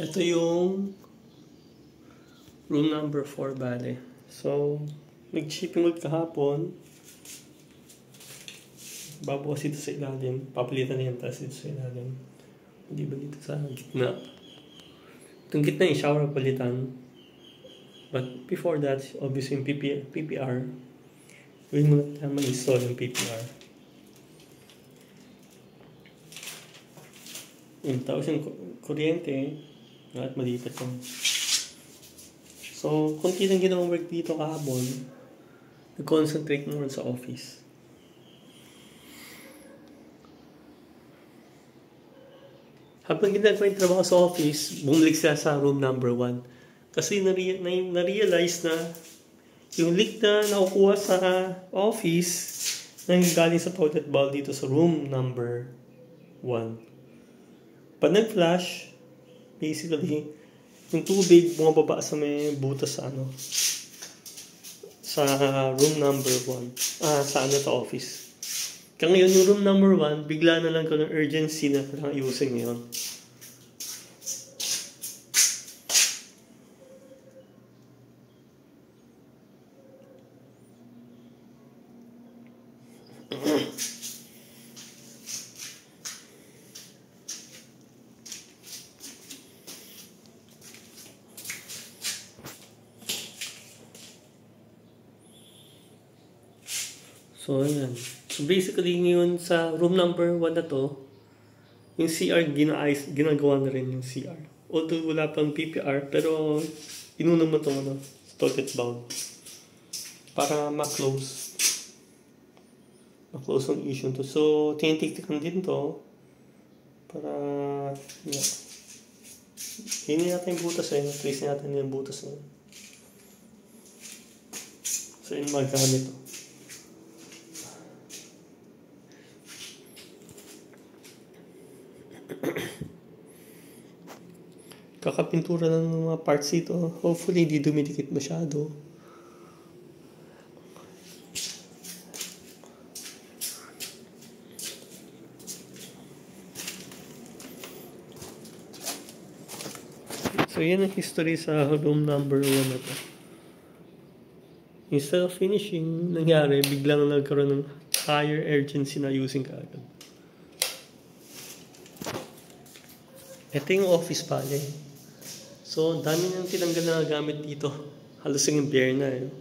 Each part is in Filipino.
Ito yung room number 4 bale. So, nag-shipping ulit kahapon. Babawas dito sa ilalim. Papalitan na yan, tapos dito sa ilalim. Hindi ba dito sa gitna? Itong gitna yung shower palitan. But before that, obviously yung PPR. Gawin mo na mag-install yung PPR. Yung tapos yung kuryente, at malipat yung. So, kunti lang ginawang work dito kahapon. Nag-concentrate mo sa office. Habang ginagawa yung trabaho sa office, bumalik sila sa room number 1. Kasi na-realize na yung leak na nakukuha sa office na galing sa toilet bowl dito sa room number 1. Pag nag-flash, basically, yung tubig bumababa sa may butas sa sa room number 1. Sa sa office. Kaya ngayon yung room number 1, bigla na lang ko ng urgency na kailangan ayusin ngayon. So, ayan. So, basically, ngayon sa room number 1 na to, yung CR, ginagawa na rin yung CR. Although wala pang PPR, pero inuna mo itong toilet bowl para ma-close. Ma-close ang issue to. So, tinitiktikan din to para, yeah. Hindi natin yung butas eh. Trace natin yung butas eh. So, yun magkamit to. Kakapintura ng mga parts dito. Hopefully, hindi dumidikit masyado. So, yan ang history sa room number 1 na to. Instead of finishing, nangyari, biglang nagkaroon ng higher urgency na using kaagad. Ito yung office pala eh. So, ang dami nang tinanggal na gamit dito. Halos yung bare na eh.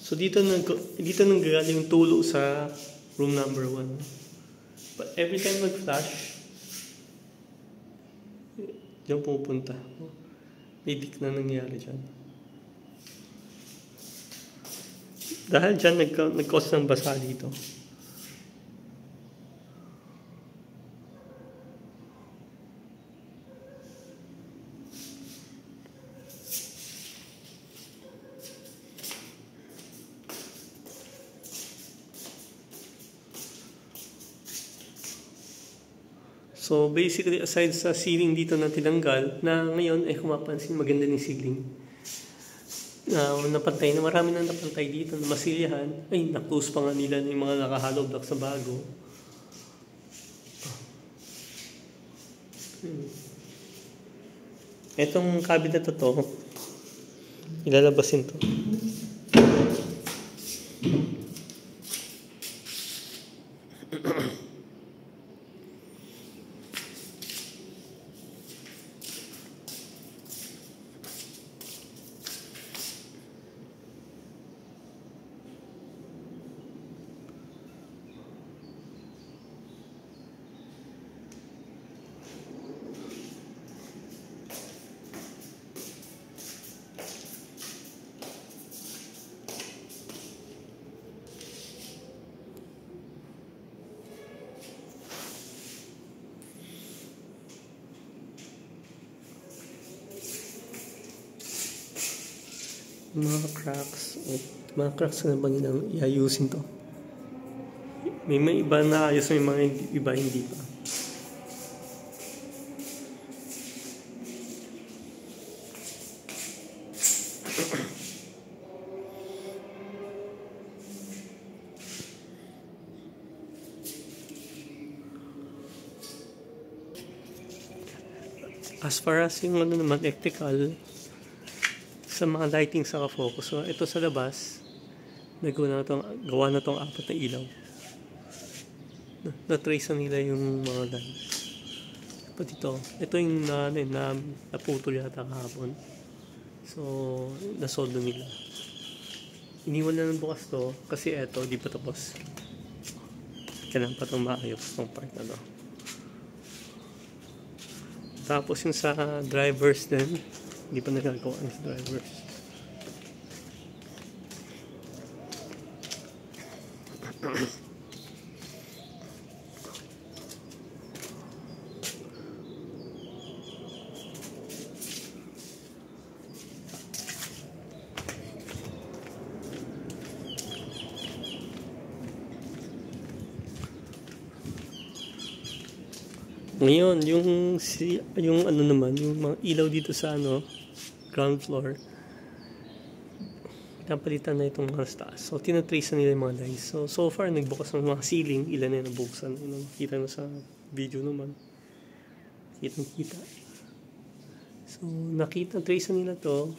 So, dito nanggagaling yung tulo sa room number 1. But every time mag-flash, diyan pupunta. May leak na nangyari dyan. Dahil dyan nag-cause ng basa dito. So basically, aside sa ceiling dito na tinanggal, na ngayon ay kumapansin maganda ng ceiling. Napantay na marami na napantay dito na masilyahan. Ay, na-close pa nga nila yung mga naka-hollow block sa bago. Etong cabinet na to, ilalabasin to. Mga cracks na bang ilang iayusin to. May iba na ayos, may mga iba hindi pa. As far as yung ano naman, electrical, sa mga lighting sa focus. So, ito sa labas, gawa na tong apat na ilaw. Na-trace na nila yung mga lights. Pati ito yung naputol yata kahapon. So, nasoldo nila. Iniwan na ng bukas to, kasi eto, di pa tapos. Kailangan pa itong maayos ng part na to. Tapos yung sa drivers din, hindi pa nagagawa yung sa drivers. Ngayon, yung ano naman, yung mga ilaw dito sa ground floor, napalitan na itong mga taas. So, tinatrace na nila yung mga lines. So far, nagbukas ng mga ceiling, ilan na nabuksan. Nakita na sa video naman. Kita. So, trace na nila to,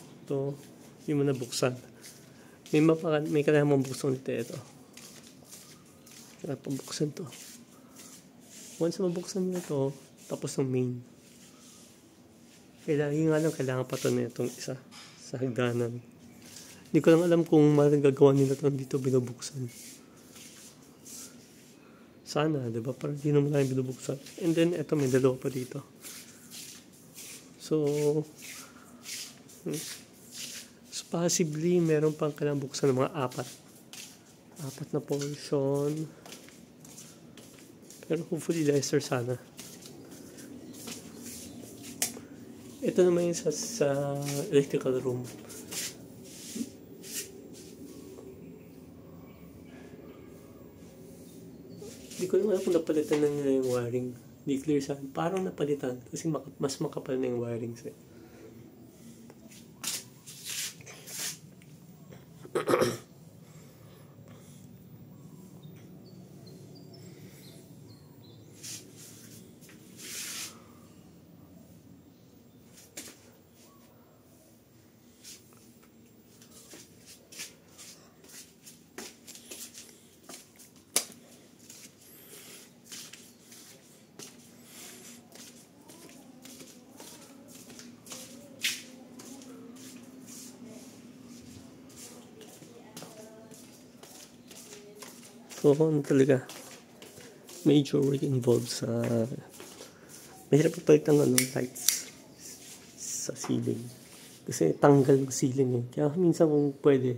yung mga nabuksan. May kailangan mong buksan dito ito. Kailangan pabuksan to. Once mabuksan nila to, tapos ng main. Kailangan pa to na itong isa sa hagdanan. Hindi ko lang alam kung magagawa nila ito dito binubuksan. Sana, diba? Parang hindi naman lang binubuksan. And then, eto may dalawa pa dito. So possibly, meron pang kailangan buksan ng mga apat na portion. Pero hopefully lesser sana. Ito naman yung sa electrical room. Hindi ko naman kung napalitan na nila yung wiring. Hindi clear saan. Parang napalitan kasi mas makapal na yung wiring set. So, talaga, major work involved sa mahirap papalit ng lights sa ceiling. Kasi tanggal yung ceiling eh. Kaya minsan kung pwede,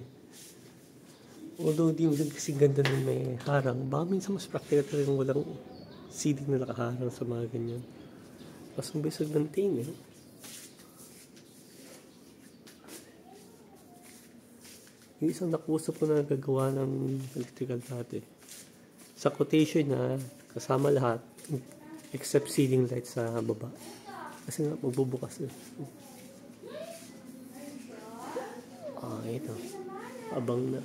although di mo kasi ganda ng may harang, baka minsan mas practical talaga yung walang ceiling na nakaharang sa mga ganyan. Mas mabisag ng tain eh. Yung isang nakusap ko na gagawa ng electrical dati. Sa quotation na kasama lahat except ceiling light sa baba. Kasi nga magbubukas eh. Ito. Abang na.